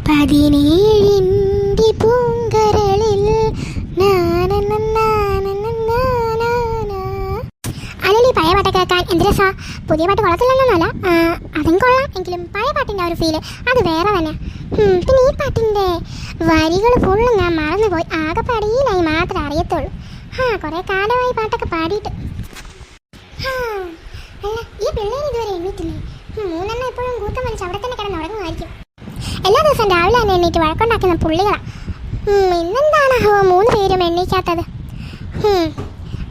17 പൂങ്കരളിൽ അല്ലല്ലേ പഴയ പാട്ടൊക്കെ കേൾക്കാൻ എന്ത് രസാ. പുതിയ പാട്ട് കൊള്ളത്തില്ലെന്നല്ല, അതും കൊള്ളാം. എങ്കിലും പഴയ പാട്ടിൻ്റെ ആ ഒരു ഫീല് അത് വേറെ തന്നെ. പിന്നെ ഈ പാട്ടിൻ്റെ വരികൾ ഫുള്ളും ഞാൻ മറന്നുപോയി. ആകെ പടിയിലായി മാത്രമേ അറിയത്തുള്ളൂ. കുറേ കാലമായി പാട്ടൊക്കെ പാടിയിട്ട്. അല്ല, ഈ പിള്ളേർ ഇതുവരെ എണ്ണീറ്റില്ലേ? മൂന്നെണ്ണം എപ്പോഴും കൂട്ടം വലിച്ച് അവിടെ തന്നെ കിടന്ന് ഉറങ്ങുമായിരിക്കും. എല്ലാ ദിവസവും രാവിലെ തന്നെ എണ്ണീറ്റ് വഴക്കുണ്ടാക്കുന്ന പുള്ളികളാണ്. ഇന്നെന്താണ് 3 പേരും എണ്ണീക്കാത്തത്?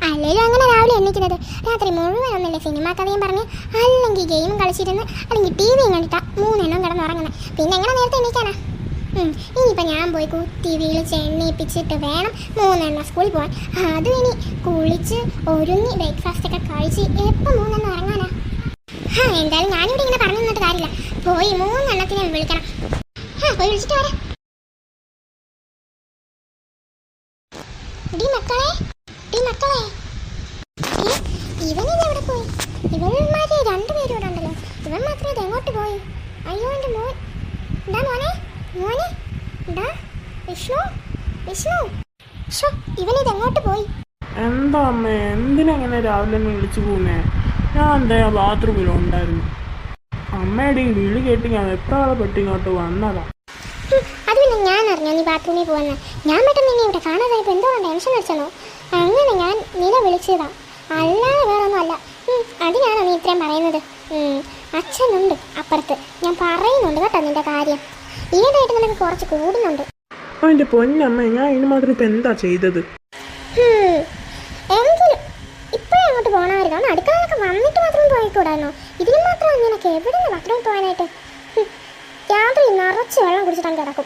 അല്ലെങ്കിലും അങ്ങനെ രാവിലെ എണ്ണീക്കുന്നത് രാത്രി മുഴുവൻ ഒന്നില്ലേ സിനിമ കഥയും പറഞ്ഞ്, അല്ലെങ്കിൽ ഗെയിം കളിച്ചിരുന്ന്, അല്ലെങ്കിൽ ടി വിയും കണ്ടിട്ടാ 3 എണ്ണം കിടന്ന് ഉറങ്ങുന്നത്. പിന്നെ എങ്ങനെ നേരത്തെ എണ്ണീക്കാനാ? ഇനിയിപ്പോൾ ഞാൻ പോയി കുത്തി വിളിച്ച് എണ്ണീപ്പിച്ചിട്ട് വേണം 3 എണ്ണം സ്കൂളിൽ പോകാൻ. അതും ഇനി കുളിച്ച് ഒരുങ്ങി ബ്രേക്ക്ഫാസ്റ്റ് ഒക്കെ കഴിച്ച് എപ്പോൾ 3 എണ്ണം ഉറങ്ങാനാ? എന്തായാലും ഞാനിവിടെ ഇങ്ങനെ പറഞ്ഞു തന്നിട്ട് കാര്യമില്ല. പോയി 3 എണ്ണത്തിനെ വിളിക്കണം. പോയി വിളിച്ചിട്ട് വരാം. മക്കളെ ഇവനിത് എവിടെ പോയി? ഇവന്മാര് 2 പേരും ഇവിടെ ഉണ്ടല്ലോ. ഇവൻ മാത്രമേ ഇത് എങ്ങോട്ട് പോയി? അയ്യോ എൻ്റെ മോൻ. എന്താ മോനെ വിഷ്ണു ഇവനിത് എങ്ങോട്ട് പോയി? എന്താ അമ്മേ, എന്തിനങ്ങനെ രാവിലെ വിളിച്ചു പോകുന്നേ? ഞാൻ എന്താ ബാത്റൂമിലുണ്ടായിരുന്നു. അമ്മയുടെ ഈ വിളി കേട്ട് ഞാൻ എപ്പോഴാണ് പെട്ടിങ്ങോട്ട് വന്നതാ. അത് പിന്നെ ഞാൻ അറിഞ്ഞോ നീ ബാത്റൂമിൽ പോകുന്ന? ഞാൻ പെട്ടെന്ന് നിന്നെ ഇവിടെ കാണാതായപ്പോൾ എന്തോ ടെൻഷൻ വെച്ചോ. അങ്ങനെ ഞാൻ നില വിളിച്ചതാ, അല്ലാതെ വേറൊന്നും അല്ല. അതിനാണോ നീ ഇത്രയും പറയുന്നത്? അച്ഛനുണ്ട് അപ്പുറത്ത്, ഞാൻ പറയുന്നുണ്ട് കേട്ടോ നിന്റെ കാര്യം. ഈയിടെയായിട്ട് നിനക്ക് കുറച്ച് കൂടുന്നുണ്ട്. എൻ്റെ പൊന്നമ്മ, ഞാൻ ഇതിന് മാത്രം ഇപ്പം എന്താ ചെയ്തത്? എങ്കിലും ഇപ്പോഴും അങ്ങോട്ട് പോകണമായിരുന്നു. അടുക്കളയിലൊക്കെ വന്നിട്ട് മാത്രം പോയിക്കൂടായിരുന്നോ? ഇതിന് മാത്രം നിനക്ക് എവിടെ നിന്ന് ബാത്റൂമിൽ പോകാനായിട്ട്? രാത്രി നിറച്ച് വെള്ളം കുടിച്ചിട്ടാണ് കിടക്കും.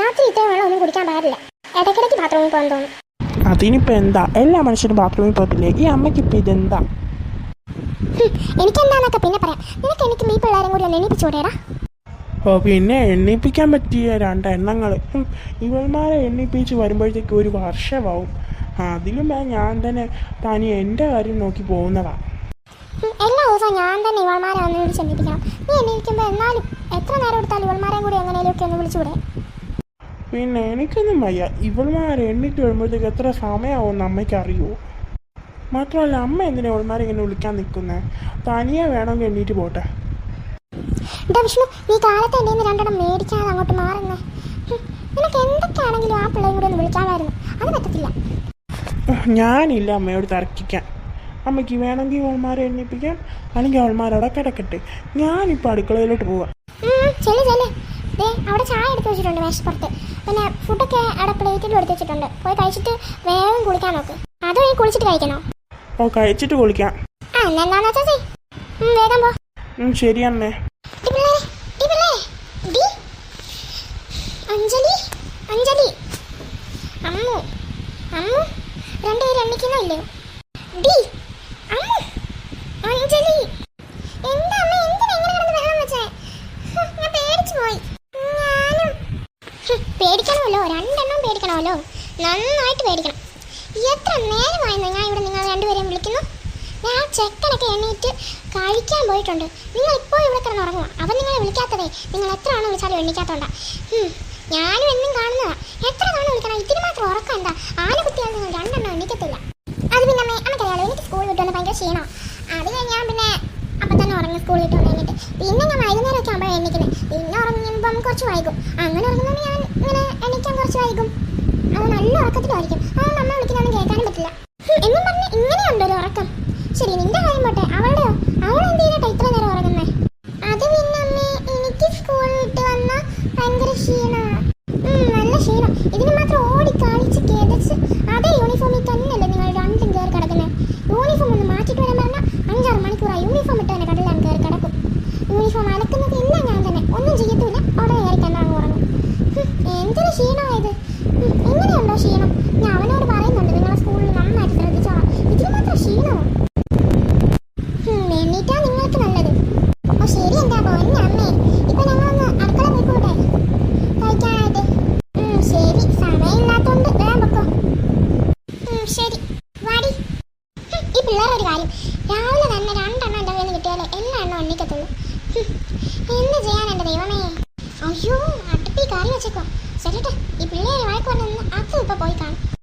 രാത്രി ഇത്രയും വെള്ളം ഒന്നും കുടിക്കാൻ പാടില്ല. ഇടയ്ക്കിടയ്ക്ക് ബാത്റൂമിൽ പോകാൻ തോന്നും. അതിനിപ്പോൾ എന്താ, എല്ലാ മനുഷ്യരും ബാത്റൂമിൽ പോകത്തില്ലേ? ഈ അമ്മയ്ക്ക് ഇപ്പം ഇതെന്താ? എനിക്കെന്താന്നൊക്കെ പിന്നെ പറയാം. നിനക്ക് എനിക്ക് ഈ പിള്ളേരും കൂടി ഒന്ന് എണ്ണിപ്പിച്ചൂടേടാ? പിന്നെ എണ്ണിപ്പിക്കാൻ പറ്റിയ 2 എണ്ണങ്ങൾ ഇവന്മാരെ എണ്ണിപ്പിച്ച് വരുമ്പോഴത്തേക്ക് 1 വർഷമാവും. അതിലും ഞാൻ തന്നെ തനി എൻ്റെ കാര്യം നോക്കി പോകുന്നതാണ്. എല്ലാ ദിവസവും ഞാൻ തന്നെ ഇവൾമാരെ ഒന്ന് വിളിച്ച് എണ്ണിപ്പിക്കണം. നീ എണ്ണിപ്പിക്കുമ്പോൾ എന്നാലും എത്ര നേരം എടുത്താലും ഇവൾമാരെയും കൂടി എങ്ങനെയൊക്കെ ഒന്ന് വിളിച്ചുകൂടെ? പിന്നെ എനിക്കൊന്നും വയ്യ. ഇവൾമാരെ എണ്ണിട്ട് വരുമ്പോഴത്തേക്ക് എത്ര സമയമാവുമെന്ന് അമ്മയ്ക്ക് അറിയുമോ? മാത്രമല്ല, അമ്മ എന്തിനാ ഇവൾമാരെ ഇങ്ങനെ വിളിക്കാൻ നിൽക്കുന്നത്? തനിയെ വേണമെങ്കിൽ എണ്ണീറ്റ് പോട്ടെ. വിഷ്ണു, നീ കാലത്ത് എൻ്റെ 2 എണ്ണം മേടിക്കാതെ അങ്ങോട്ട് മാറുന്നേ. നിനക്ക് എന്തൊക്കെയാണെങ്കിലും ആ പിള്ളേയും കൂടി ഒന്ന് വിളിക്കാമായിരുന്നു. അത് പറ്റത്തില്ല. ഞാനില്ല അമ്മയോട് തർക്കിക്കാൻ. അമ്മയ്ക്ക് വേണമെങ്കിൽ അവൾമാരെ എണ്ണിപ്പിക്കാം, അല്ലെങ്കിൽ അവൾമാരവിടെ കിടക്കട്ടെ. ഞാനിപ്പോൾ അടുക്കളയിലോട്ട് പോവാം. ചെല്ലേ അവിടെ ചായ എടുത്ത് വെച്ചിട്ടുണ്ട് മേശപ്പുറത്ത്. പിന്നെ ഫുഡൊക്കെ അവിടെ പ്ലേറ്റിൽ എടുത്ത് വെച്ചിട്ടുണ്ട്. പോയി കഴിച്ചിട്ട് വേഗം കുളിക്കാൻ നോക്ക്. അതോ നീ കുളിച്ചിട്ട് കഴിക്കണോ? കഴിച്ചിട്ട് കുളിക്കാം. എന്താണെന്ന് വെച്ചാൽ വേഗം പോ. ശരി അമ്മേ. അഞ്ജലി അമ്മു 2 പേര് എണ്ണിക്കുന്നില്ലേ? അഞ്ജലി എന്താ അമ്മ, എന്തിനാ ഇങ്ങനെ കിടന്ന് വെള്ളം വെച്ചേ? ഞാൻ പേടിച്ചു പോയി. ഞാനും പേടിക്കണമല്ലോ, 2 എണ്ണം പേടിക്കണമല്ലോ, നന്നായിട്ട് പേടിക്കണം. എത്ര നേരമായിരുന്നു ഞാൻ ഇവിടെ നിങ്ങൾ 2 പേരെയും വിളിക്കുന്നു? ഞാൻ ചെക്കനൊക്കെ എണ്ണീറ്റ് കഴിക്കാൻ പോയിട്ടുണ്ട്. നിങ്ങൾ ഇപ്പോൾ ഇവിടെ കിടന്ന് ഉറങ്ങുക. അവൻ നിങ്ങളെ വിളിക്കാത്തതേ നിങ്ങൾ എത്ര തവണ വിളിച്ചാലും എണ്ണിക്കാത്തോണ്ടാ. ഞാനും എന്നും കാണുന്നതാ. എത്ര തവണ വിളിക്കണം? ഇതിന് മാത്രം ഉറക്കം എന്താ? ആന കുത്തിയാൽ നിങ്ങൾ 2 എണ്ണം എണ്ണിക്കത്തില്ല. അത് പിന്നെ അമ്മയ്ക്കറിയാലോ, എനിക്ക് സ്കൂൾ വിട്ട് വന്ന് ഭയങ്കര ക്ഷീണോ. അത് ഞാൻ പിന്നെ അപ്പം തന്നെ ഉറങ്ങി സ്കൂൾ വിട്ട് വന്ന് കഴിഞ്ഞിട്ട്. പിന്നെ ഞാൻ വൈകുന്നേരമൊക്കെ ആകുമ്പോഴാണ് എണ്ണിക്കുന്നത്. പിന്നെ ഉറങ്ങുമ്പോൾ കുറച്ച് വൈകും. അങ്ങനെ ഉറങ്ങുമ്പോൾ ഞാൻ ഇങ്ങനെ എണ്ണിക്കാൻ കുറച്ച് വൈകും. അത് നല്ല ഉറക്കത്തിലായിരിക്കും. അതുകൊണ്ട് അമ്മ വിളിക്കുന്നതൊന്നും കേൾക്കാനും പറ്റില്ല. എന്നും പറഞ്ഞ് ഇങ്ങനെയുണ്ടോ ഒരു ഉറക്കം? ശരി, നിന്റെ കാര്യം പോട്ടെ, അവളുടെയോ? അവൾ എന്ത് ചെയ്തിട്ടാ ഇത്ര നേരം ഉറങ്ങുന്നേ? അത് പിന്നെ അമ്മേ, എനിക്ക് സ്കൂൾ വിട്ട് വന്ന ഭയങ്കര ക്ഷീണമാണ്. നല്ല ക്ഷീണം. ഇതിന് മാത്രം ഓടി കളിച്ച് കിതച്ച് അതേ യൂണിഫോമിൽ തന്നെയല്ലേ നിങ്ങൾ 2 കയറി കിടക്കുന്നത്? യൂണിഫോം ഒന്ന് മാറ്റിയിട്ട് വരാൻ പറഞ്ഞാൽ 5-6 മണിക്കൂറായി യൂണിഫോം ഇട്ട് തന്നെ കടലിലാണ് കയറി കിടക്കും. യൂണിഫോം അലക്കുന്നത് ഇല്ല ഞാൻ തന്നെ, ഒന്നും ചെയ്യത്തില്ല, അവിടെ കയറി തന്നെ അങ്ങ് ഉറങ്ങും. എന്തൊരു ക്ഷീണമായത്! എങ്ങനെയുണ്ടോ ക്ഷീണം? ഞാൻ അവനോട് പറയുന്നുണ്ട് നിങ്ങളെ സ്കൂളിൽ നന്നായിട്ട് ശ്രദ്ധിച്ചോളാം. ഇതിന് മാത്രം ക്ഷീണമോ? എണ്ണീറ്റാ നിങ്ങൾക്ക് നല്ലത്. ശരി, എന്താ പൊന്നെ അമ്മേ, ഇപ്പൊ ഞങ്ങളൊന്ന് അടുക്കള പോയിക്കോട്ടെ? കഴിക്കാൻ പോയി കാണും.